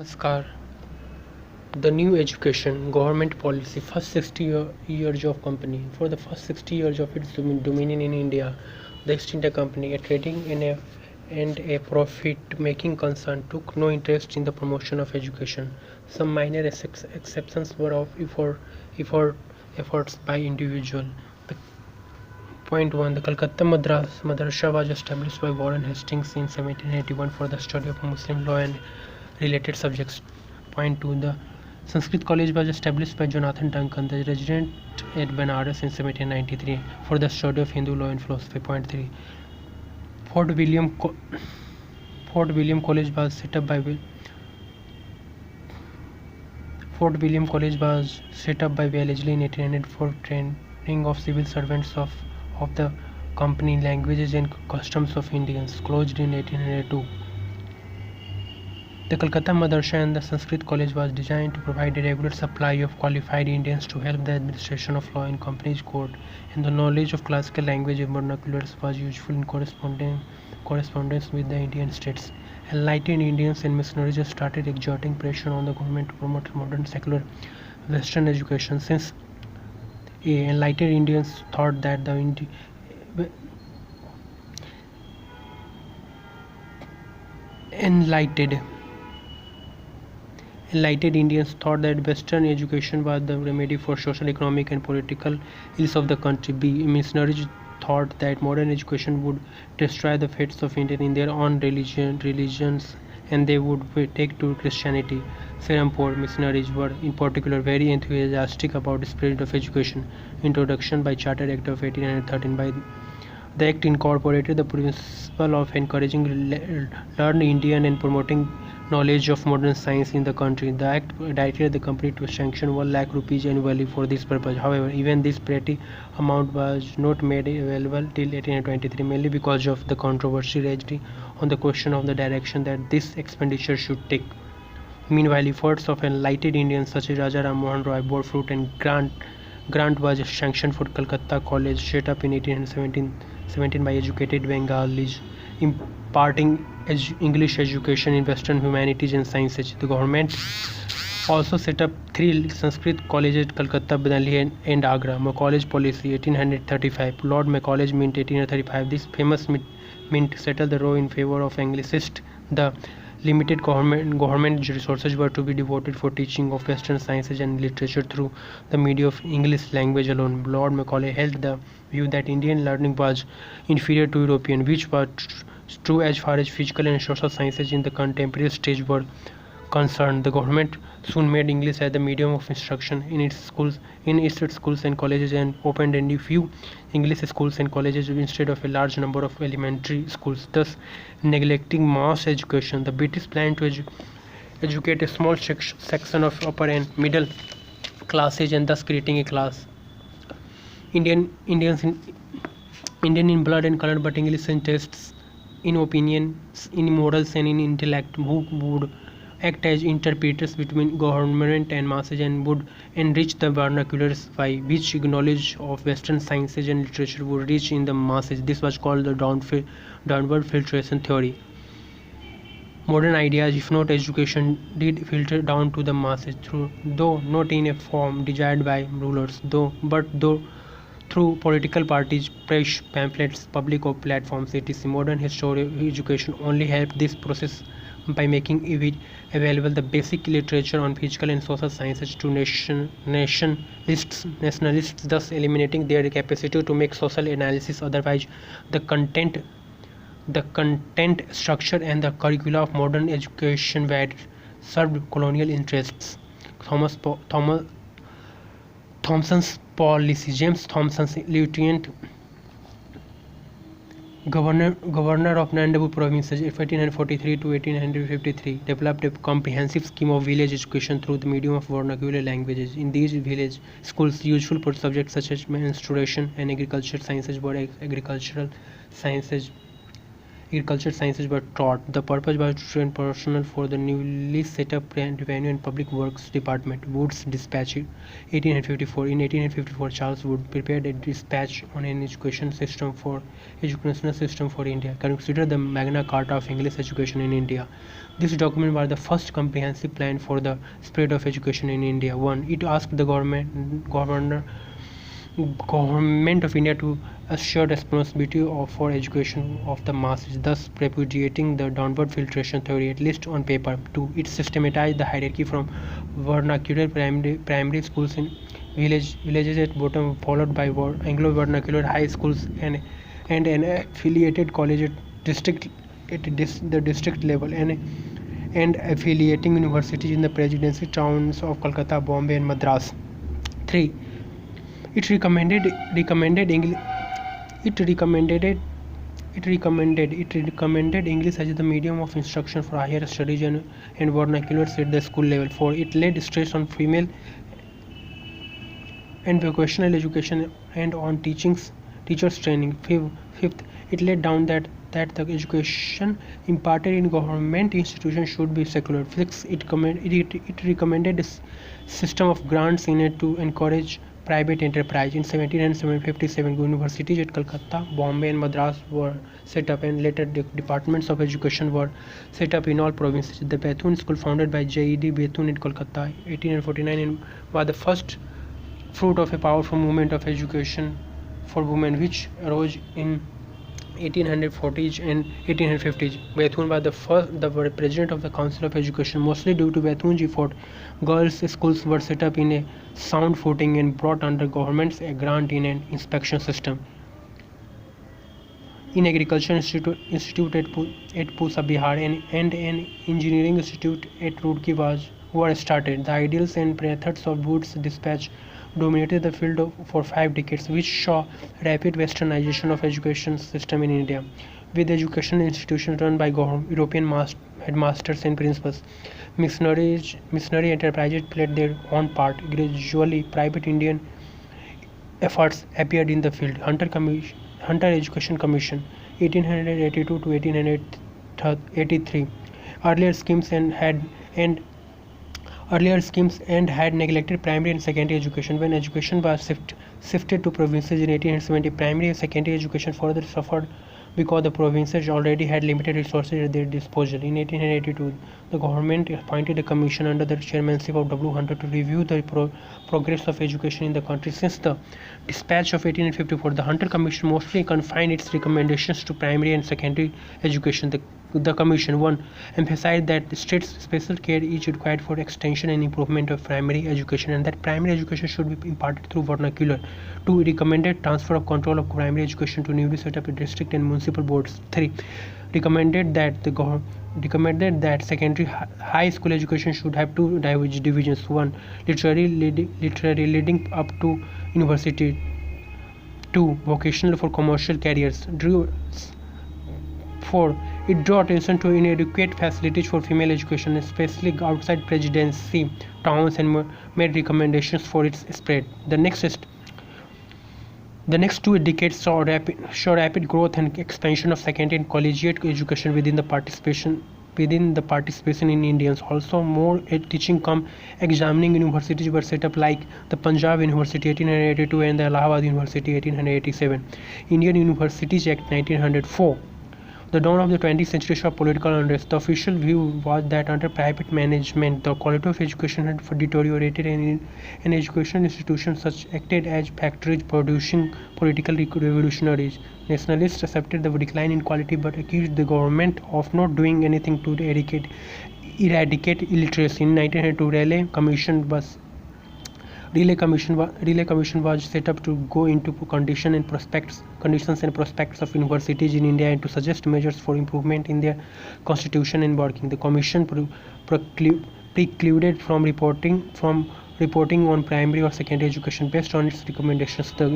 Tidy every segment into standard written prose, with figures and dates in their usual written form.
Namaskar. The new education government policy first 60 years of company. For the first 60 years of its dominion in India, the East India Company, a trading and a profit-making concern, took no interest in the promotion of education. Some minor exceptions were of efforts by individual. The Point 1. The Calcutta Madrasa was established by Warren Hastings in 1781 for the study of Muslim law and related subjects. Point 2. The Sanskrit College was established by Jonathan Duncan, the resident at Benares in 1793 for the study of Hindu law and philosophy. Point 3. Fort William College was set up by Wellesley in 1800 for training of civil servants of the company, languages and customs of Indians, closed in 1802. The Calcutta Madrasa and the Sanskrit College was designed to provide a regular supply of qualified Indians to help the administration of law in company's court, and the knowledge of classical language and vernaculars was useful in correspondence with the Indian states. Enlightened Indians and missionaries started exerting pressure on the government to promote modern secular Western education. Since enlightened Indians thought that Enlightened Indians thought that Western education was the remedy for social, economic, and political ills of the country. Missionaries thought that modern education would destroy the faiths of India in their own religions, and they would take to Christianity. Serampore missionaries were in particular very enthusiastic about the spirit of education. Introduction by Charter Act of 1813. By the Act incorporated the principle of encouraging learned Indian and promoting knowledge of modern science in the country. The Act directed the company to sanction 1 lakh rupees annually for this purpose. However, even this petty amount was not made available till 1823, mainly because of the controversy raised on the question of the direction that this expenditure should take. Meanwhile, efforts of enlightened Indians such as Raja Ram Mohan Roy bore fruit, and grant was sanctioned for Calcutta College, set up in 1817 by educated Bengalis, imparting English education in Western humanities and sciences. The government also set up 3 Sanskrit colleges at Calcutta, Delhi, and Agra. Macaulay policy 1835. Lord Macaulay Mint 1835. This famous mint settled the row in favor of Anglicists. The limited government resources were to be devoted for teaching of Western sciences and literature through the medium of English language alone. Lord Macaulay held the view that Indian learning was inferior to European, which was true as far as physical and social sciences in the contemporary stage were concerned. The government soon made English as the medium of instruction in its schools and colleges, and opened a few English schools and colleges instead of a large number of elementary schools, thus neglecting mass education. The British planned to educate a small section of upper and middle classes, and thus creating a class Indian in blood and color, but English in tastes, in opinions, in morals, and in intellect, who would act as interpreters between government and masses, and would enrich the vernaculars by which knowledge of Western sciences and literature would reach in the masses. This was called the downward filtration theory. Modern ideas, if not education, did filter down to the masses, though not in a form desired by rulers, but through political parties, press, pamphlets, public platforms, etc. Modern education only helped this process by making available the basic literature on physical and social sciences to nationalists, thus eliminating their capacity to make social analysis. Otherwise, the content structure and the curricula of modern education were served colonial interests. Thompson's policy. James Thompson, Lieutenant Governor of Nandapur Province, 1843 to 1853, developed a comprehensive scheme of village education through the medium of vernacular languages. In these village schools, useful for subjects such as menstruation and agricultural sciences were agricultural sciences agriculture sciences were taught. The purpose was to train personnel for the newly set up Revenue and Public Works Department, Wood's Dispatch, 1854. In 1854, Charles Wood prepared a dispatch on an educational system for India, considered the Magna Carta of English education in India. This document was the first comprehensive plan for the spread of education in India. 1. It asked the government of India to assure responsibility for education of the masses, thus repudiating the downward filtration theory, at least on paper. 2. It systematized the hierarchy from vernacular primary schools in villages at bottom, followed by Anglo-vernacular high schools and an affiliated college at the district level, and affiliating universities in the presidency towns of Kolkata, Bombay, and Madras. 3. It recommended English as the medium of instruction for higher studies and vernaculars at the school level. 4. It laid stress on female and vocational education and on teachers training. 5th, it laid down that the education imparted in government institutions should be secular. 6th, it recommended a system of grants in it to encourage private enterprise. In 1757, universities at Calcutta, Bombay, and Madras were set up, and later departments of education were set up in all provinces. The Bethune School, founded by J.E.D. Bethune in Kolkata, 1849, was the first fruit of a powerful movement of education for women, which arose in 1840s and 1850s. Bethune was the president of the Council of Education. Mostly due to Bethune's effort, girls' schools were set up in a sound footing and brought under government's grant in an inspection system. In Agriculture Institute at Pusa, Bihar, and an Engineering Institute at Roorkee were started. The ideals and methods of Wood's dispatch dominated the field for 5 decades, which saw rapid westernization of education system in India. With educational institutions run by European headmasters and principals, missionary enterprises played their own part. Gradually, private Indian efforts appeared in the field. Hunter Education Commission, 1882 to 1883. Earlier schemes had neglected primary and secondary education. When education was shifted to provinces in 1870, primary and secondary education further suffered because the provinces already had limited resources at their disposal. In 1882, the government appointed a commission under the chairmanship of W. Hunter to review the progress of education in the country. Since the dispatch of 1854, the Hunter Commission mostly confined its recommendations to primary and secondary education. The Commission 1. Emphasized that the state's special care is required for extension and improvement of primary education, and that primary education should be imparted through vernacular. 2. Recommended transfer of control of primary education to newly set up district and municipal boards. 3. Recommended that secondary high school education should have 2 divisions: 1. Literary leading up to university; 2. Vocational for commercial careers. 4. It drew attention to inadequate facilities for female education, especially outside presidency towns, and made recommendations for its spread. The next 2 decades saw rapid growth and expansion of secondary and collegiate education within the participation in Indians. Also, more teaching examining universities were set up, like the Punjab University 1882 and the Allahabad University 1887. Indian Universities Act 1904. The dawn of the 20th century saw political unrest. The official view was that under private management, the quality of education had deteriorated, and educational institutions such acted as factories producing political revolutionaries. Nationalists accepted the decline in quality but accused the government of not doing anything to eradicate illiteracy. In 1902, Relay Commission was set up to go into conditions and prospects of universities in India and to suggest measures for improvement in their constitution and working. The commission precluded from reporting on primary or secondary education based on its recommendations. The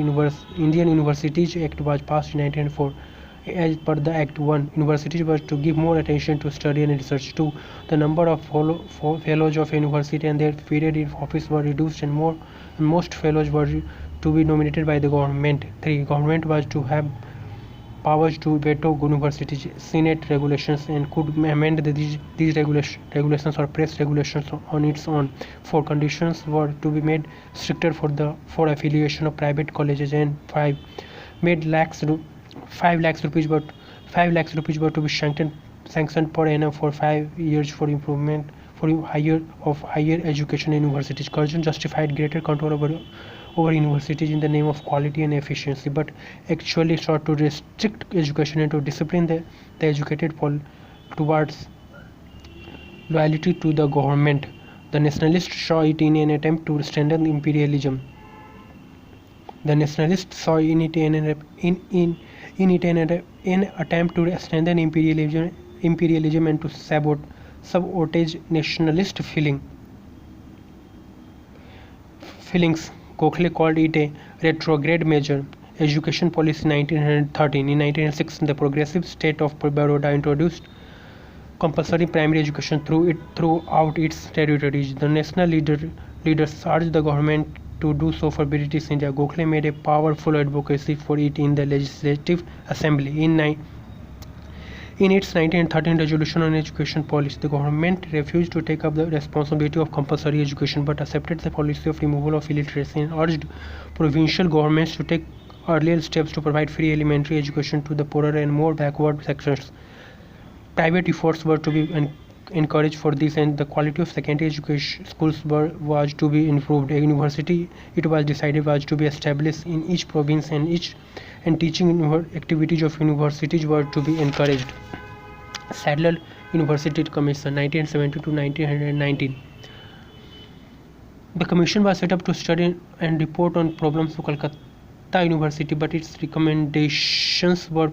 Indian Universities Act was passed in 1904. As per the Act 1, universities were to give more attention to study and research. 2. The number of fellows of a university and their period in office were reduced, and most fellows were to be nominated by the government. 3. Government was to have powers to veto universities' Senate regulations and could amend these regulations or press regulations on its own. 4. Conditions were to be made stricter for affiliation of private colleges, and 5. Made 5 lakhs rupees but 5 lakhs rupees were to be sanctioned per annum for 5 years for improvement for higher education universities. Curzon justified greater control over universities in the name of quality and efficiency, but actually sought to restrict education and to discipline the educated towards loyalty to the government. The nationalists saw it in an attempt to strengthen imperialism. The nationalists saw in it an attempt to strengthen imperialism and to sabotage nationalist feelings. Gokhale called it a retrograde measure. Education policy 1913. In 1906, the progressive state of Baroda introduced compulsory primary education throughout its territories. The national leaders urged the government to do so for British India. Gokhale made a powerful advocacy for it in the Legislative Assembly. In its 1913 resolution on education policy, the government refused to take up the responsibility of compulsory education but accepted the policy of removal of illiteracy and urged provincial governments to take earlier steps to provide free elementary education to the poorer and more backward sections. Private efforts were to be encouraged for this, and the quality of secondary education schools was to be improved. A university, it was decided, was to be established in each province, and teaching activities of universities were to be encouraged. Sadler University Commission 1970 to 1919. The commission was set up to study and report on problems of Calcutta University, but its recommendations were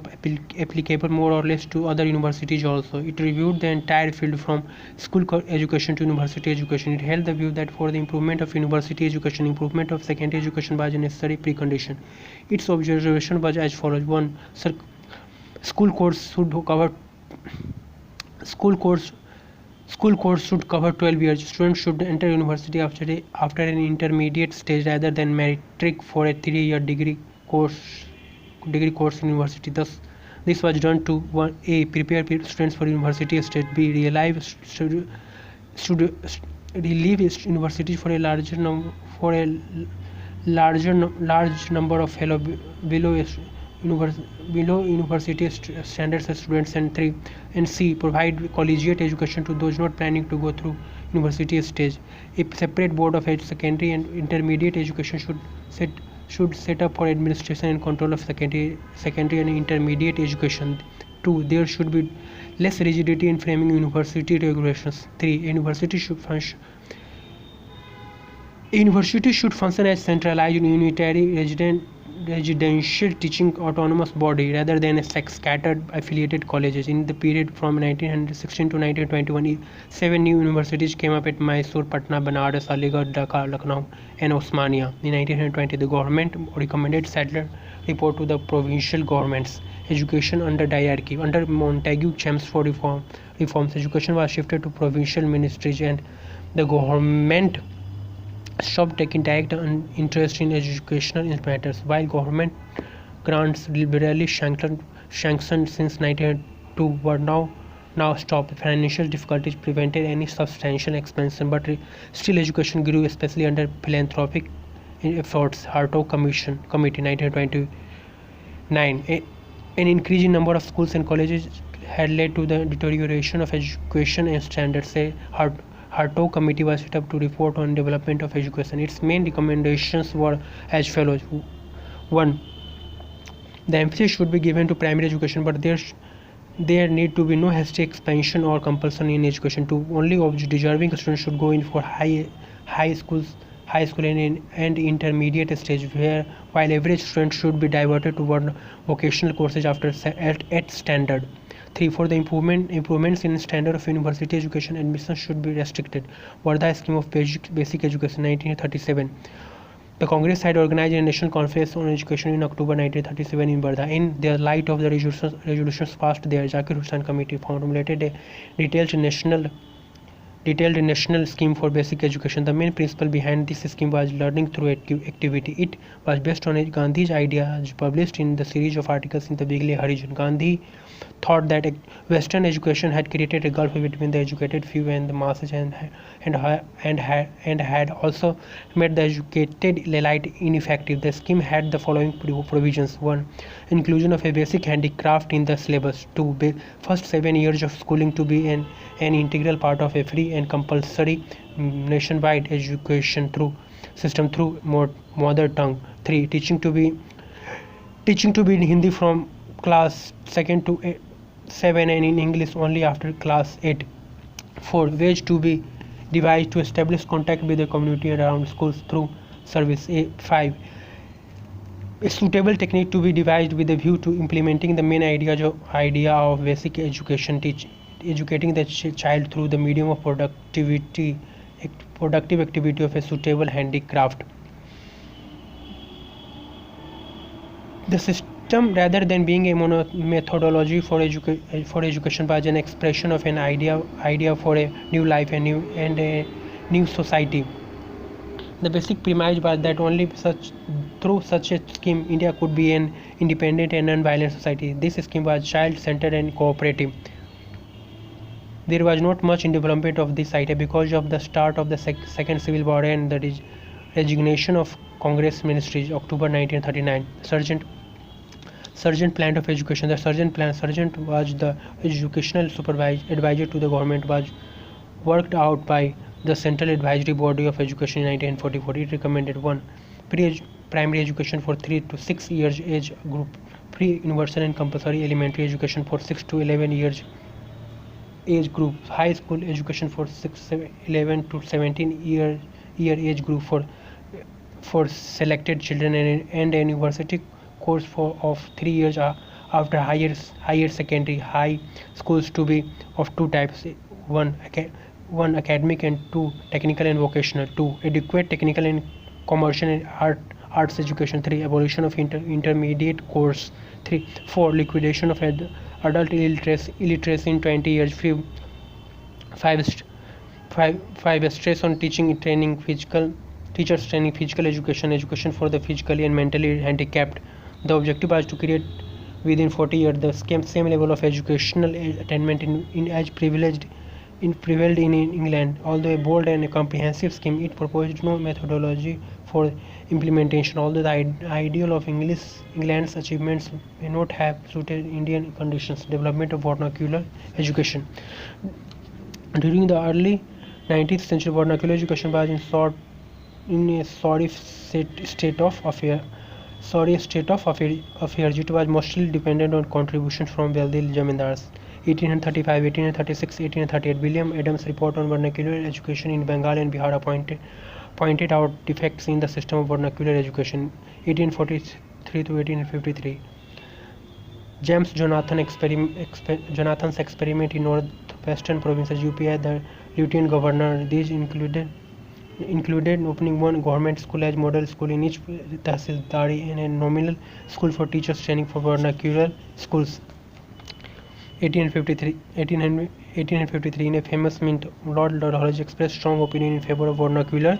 applicable more or less to other universities also. It reviewed the entire field from school education to university education. It held the view that for the improvement of university education, improvement of secondary education was a necessary precondition. Its observation was as follows: 1. School course should cover 12 years. Students should enter university after an intermediate stage rather than metric for a 3-year degree course in university. Thus, this was done to A. Prepare students for university stage, B. Relieve universities for a large number of below university standards students, and C. Provide collegiate education to those not planning to go through university stage. A separate board of secondary and intermediate education should set up for administration and control of secondary and intermediate education. 2. There should be less rigidity in framing university regulations. 3. A university should function as centralized unitary residential teaching autonomous body rather than a scattered affiliated colleges. In the period from 1916 to 1921, 7 new universities came up at Mysore, Patna, Banaras, Aligarh, Dhaka, Lucknow, and Osmania. In 1920, the government recommended Sadler report to the provincial governments. Education under diarchy. Under Montagu Chelmsford reforms, education was shifted to provincial ministries, and the government stopped taking direct interest in educational matters. While government grants liberally sanctioned since 1902 were now stopped, financial difficulties prevented any substantial expansion, but still education grew, especially under philanthropic efforts. Hartog Committee 1929. An increasing number of schools and colleges had led to the deterioration of education and standards. Hartog Committee was set up to report on development of education. Its main recommendations were as follows: 1. The emphasis should be given to primary education, but there need to be no hasty expansion or compulsion in education. 2. Only deserving students should go in for high school and intermediate stage, while average students should be diverted toward vocational courses at standard. 3. For the improvements in standard of university education, admission should be restricted. Wardha Scheme of Basic Education 1937. The Congress had organized a national conference on education in October 1937 in Wardha. In the light of the resolutions passed there, Zakir Hussain Committee formulated a detailed national detailed national scheme for basic education. The main principle behind this scheme was learning through activity. It was based on Gandhi's ideas published in the series of articles in the Weekly Harijan. Gandhi thought that Western education had created a gulf between the educated few and the masses, and had also made the educated elite ineffective. The scheme had the following provisions: 1. Inclusion of a basic handicraft in the syllabus. 2. First 7 years of schooling to be an integral part of a free and compulsory nationwide education through system through mother tongue. 3. Teaching to be in Hindi from class 2nd to 7 and in English only after class 8. 4. Ways to be devised to establish contact with the community around schools through service. 5. A suitable technique to be devised with a view to implementing the main idea of basic education, educating the child through the medium of productive activity of a suitable handicraft. The system, rather than being a methodology for education, was an expression of an idea for a new life and a new society. The basic premise was that only through such a scheme India could be an independent and non-violent society. This scheme was child-centered and cooperative. There was not much in development of this idea because of the start of the Second Civil War and the resignation of Congress ministries. October 1939. Sergeant Plan of Education. The Sergeant was the educational advisor to the government, was worked out by the Central Advisory Body of Education in 1944. It recommended 1. Primary education for 3 to 6 years age group, pre-universal and compulsory elementary education for 6 to 11 years age group, high school education for 11 to 17 year age group for selected children, and a university course of 3 years after higher secondary. High schools to be of two types: one academic and 2 technical and vocational. 2. Adequate technical and commercial and arts education. 3. Abolition of intermediate course. 4. Liquidation of adult illiteracy in 20 years. 5. Stress on teachers training physical education for the physically and mentally handicapped. The objective was to create within 40 years the same level of educational attainment as prevailed in England. Although a bold and a comprehensive scheme, it proposed no methodology for implementation. Although the ideal of England's achievements may not have suited Indian conditions. Development of vernacular education. During the early 19th century, vernacular education was in a sorry state of affairs. It was mostly dependent on contributions from wealthy zamindars. 1835, 1836, 1838. William Adams' report on vernacular education in Bengal and Bihar pointed out defects in the system of vernacular education. 1843 to 1853. James Jonathan's experiment in northwestern provinces UP as the lieutenant governor. These included opening one government school as model school in each tahsildari and a nominal school for teachers training for vernacular schools. 1853. In a famous mint, Lord Dalhousie expressed strong opinion in favor of vernacular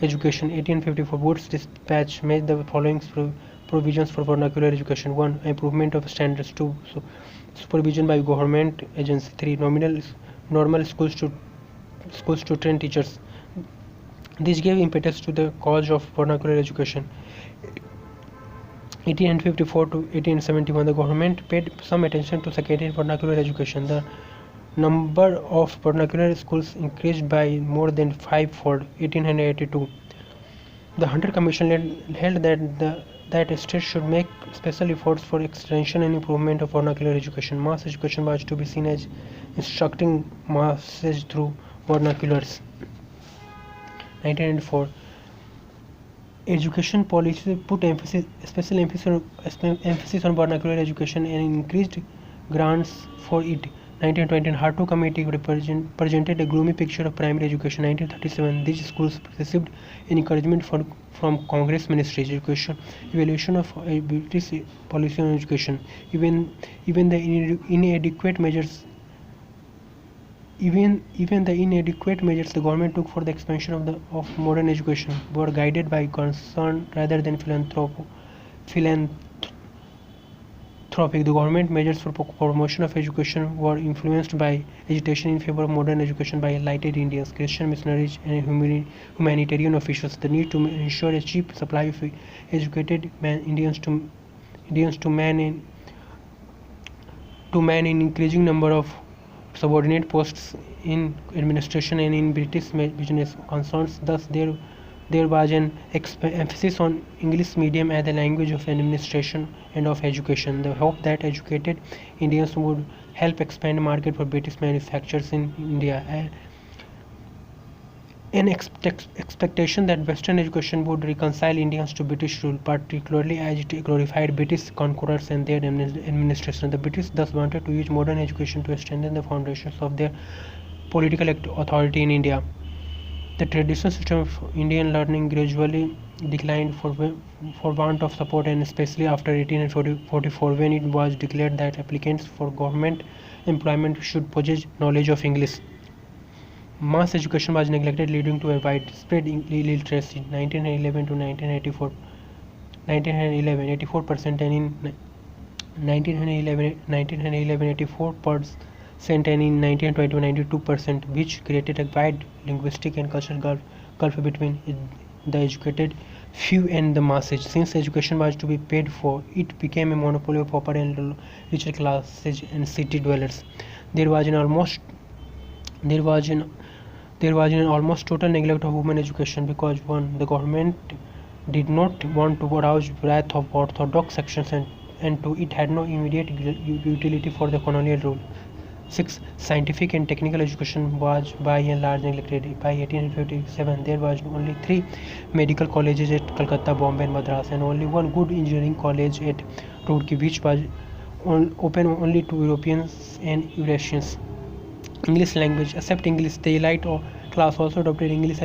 education. 1854. Wood's dispatch made the following provisions for vernacular education. 1. Improvement of standards. 2. Supervision by government agency. 3. Normal schools to train teachers. This gave impetus to the cause of vernacular education. 1854 to 1871, the government paid some attention to secondary vernacular education. The number of vernacular schools increased by more than 5-fold. 1882, the Hunter Commission held that states should make special efforts for extension and improvement of vernacular education. Mass education was to be seen as instructing masses through vernaculars. 1994, education policy put special emphasis on vernacular education and increased grants for it. 1920, Harto Committee presented a gloomy picture of primary education. 1937, these schools received encouragement from Congress ministries. Evaluation of British policy on education. Even the inadequate measures Even the inadequate measures the government took for the expansion of modern education were guided by concern rather than philanthropic. The government measures for promotion of education were influenced by agitation in favor of modern education by enlightened Indians, Christian missionaries, and humanitarian officials. The need to ensure a cheap supply of educated Indians to man an increasing number of subordinate posts in administration and in British business concerns. Thus, there was an emphasis on English medium as the language of administration and of education. The hope that educated Indians would help expand the market for British manufacturers in India. An expectation that Western education would reconcile Indians to British rule, particularly as it glorified British conquerors and their administration. The British thus wanted to use modern education to strengthen the foundations of their political authority in India. The traditional system of Indian learning gradually declined for want of support, and especially after 1844, when it was declared that applicants for government employment should possess knowledge of English. Mass education was neglected, leading to a widespread illiteracy. 1911 to 1984, 1911 84%, and in 1911 84%, and in 1920 92%, which created a wide linguistic and cultural gulf between the educated few and the masses. Since education was to be paid for, it became a monopoly of upper and richer classes and city dwellers. There was an almost total neglect of women education because 1. The government did not want to arouse wrath of orthodox sections, and 2. It had no immediate utility for the colonial rule. 6. Scientific and technical education was by and large neglected. By 1857, there was only 3 medical colleges at Calcutta, Bombay, and Madras, and only 1 good engineering college at Roorkee, which was open only to Europeans and Eurasians. English language. Except English, the elite class also adopted English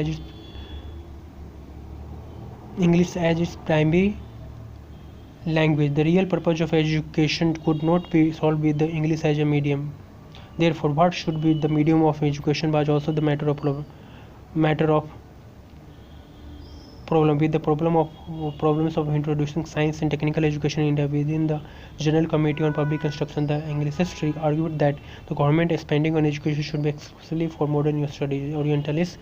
as its primary language. The real purpose of education could not be solved with the English as a medium. Therefore, what should be the medium of education was also the matter of problem. With the problems of introducing science and technical education in India. Within the General Committee on Public Instruction, the Anglicists argued that the government spending on education should be exclusively for modern studies. The Orientalists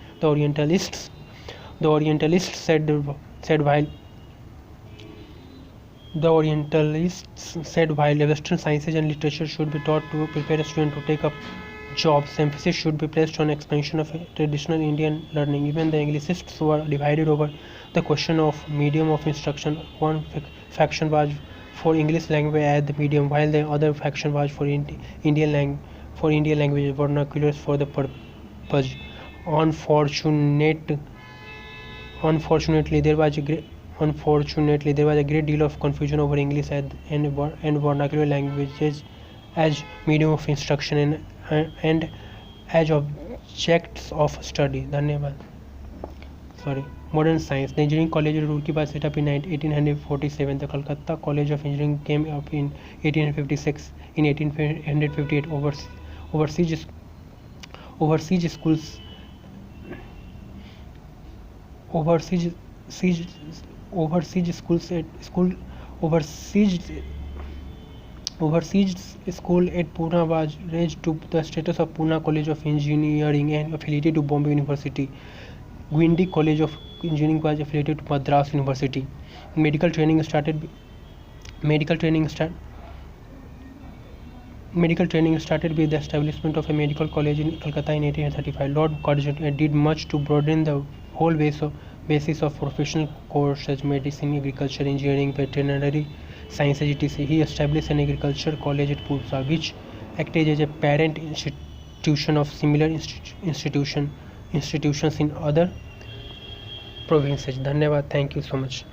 said while Western sciences and literature should be taught to prepare a student to take up jobs, emphasis should be placed on expansion of traditional Indian learning. Even the Anglicists were divided over the question of medium of instruction. One faction was for English language as the medium, while the other faction was for Indian language vernaculars for the purpose. Unfortunately, there was a great deal of confusion over English and vernacular languages as medium of instruction and as objects of study. Modern science. The Engineering College at Roorkee was set up in 1847. The Calcutta College of Engineering came up in 1856. In 1858, overseas schools school at Pune was raised to the status of Pune College of Engineering and affiliated to Bombay University. Guindy College of Engineering was affiliated to Madras University. Medical training started with the establishment of a medical college in Calcutta in 1835. Lord Curzon did much to broaden the whole basis of professional courses such as medicine, agriculture, engineering, veterinary sciences, etc. He established an agriculture college at Pursa, which acted as a parent institution of similar institutions in other provinces. Dhanyavad. Thank you so much.